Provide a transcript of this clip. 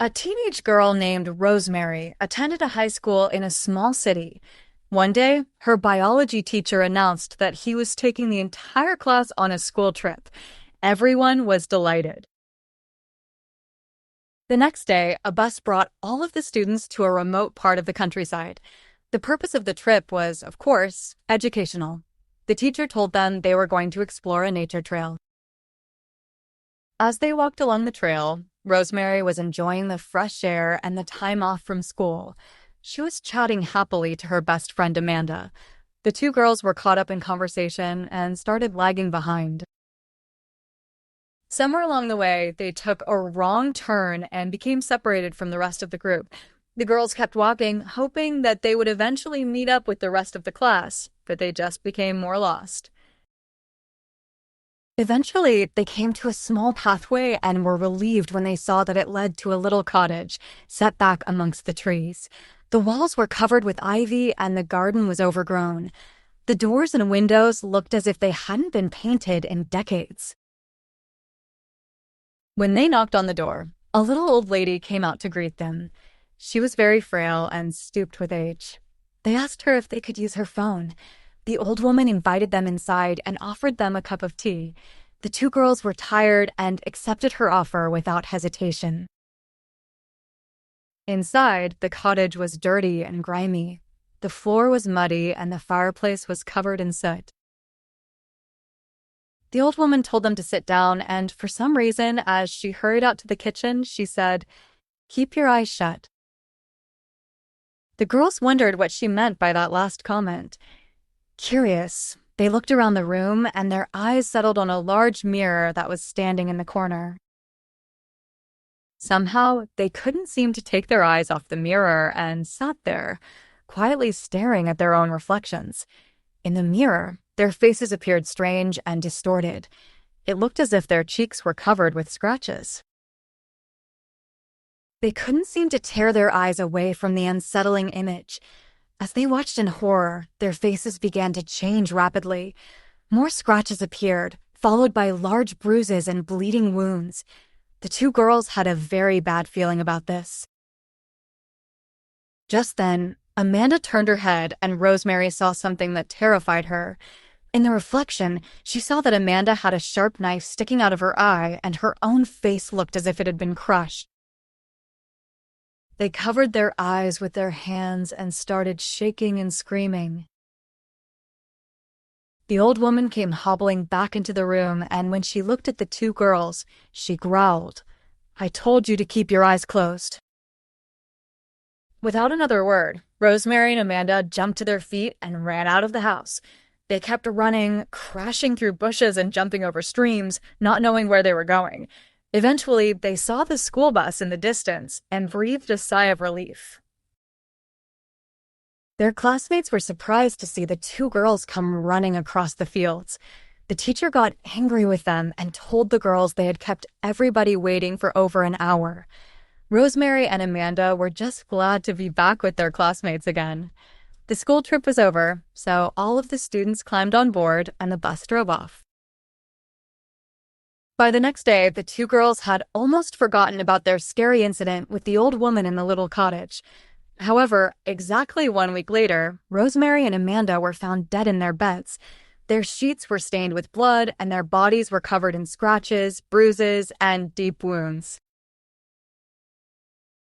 A teenage girl named Rosemary attended a high school in a small city. One day, her biology teacher announced that he was taking the entire class on a school trip. Everyone was delighted. The next day, a bus brought all of the students to a remote part of the countryside. The purpose of the trip was, of course, educational. The teacher told them they were going to explore a nature trail. As they walked along the trail, Rosemary was enjoying the fresh air and the time off from school. She was chatting happily to her best friend Amanda. The two girls were caught up in conversation and started lagging behind. Somewhere along the way, they took a wrong turn and became separated from the rest of the group. The girls kept walking, hoping that they would eventually meet up with the rest of the class, but they just became more lost. Eventually, they came to a small pathway and were relieved when they saw that it led to a little cottage, set back amongst the trees. The walls were covered with ivy and the garden was overgrown. The doors and windows looked as if they hadn't been painted in decades. When they knocked on the door, a little old lady came out to greet them. She was very frail and stooped with age. They asked her if they could use her phone. The old woman invited them inside and offered them a cup of tea. The two girls were tired and accepted her offer without hesitation. Inside, the cottage was dirty and grimy. The floor was muddy and the fireplace was covered in soot. The old woman told them to sit down, and for some reason, as she hurried out to the kitchen, she said, "Keep your eyes shut." The girls wondered what she meant by that last comment. Curious, they looked around the room and their eyes settled on a large mirror that was standing in the corner. Somehow, they couldn't seem to take their eyes off the mirror and sat there, quietly staring at their own reflections. In the mirror, their faces appeared strange and distorted. It looked as if their cheeks were covered with scratches. They couldn't seem to tear their eyes away from the unsettling image. As they watched in horror, their faces began to change rapidly. More scratches appeared, followed by large bruises and bleeding wounds. The two girls had a very bad feeling about this. Just then, Amanda turned her head and Rosemary saw something that terrified her. In the reflection, she saw that Amanda had a sharp knife sticking out of her eye and her own face looked as if it had been crushed. They covered their eyes with their hands and started shaking and screaming. The old woman came hobbling back into the room, and when she looked at the two girls, she growled, "I told you to keep your eyes closed." Without another word, Rosemary and Amanda jumped to their feet and ran out of the house. They kept running, crashing through bushes and jumping over streams, not knowing where they were going. Eventually, they saw the school bus in the distance and breathed a sigh of relief. Their classmates were surprised to see the two girls come running across the fields. The teacher got angry with them and told the girls they had kept everybody waiting for over an hour. Rosemary and Amanda were just glad to be back with their classmates again. The school trip was over, so all of the students climbed on board and the bus drove off. By the next day, the two girls had almost forgotten about their scary incident with the old woman in the little cottage. However, exactly 1 week later, Rosemary and Amanda were found dead in their beds. Their sheets were stained with blood, and their bodies were covered in scratches, bruises, and deep wounds.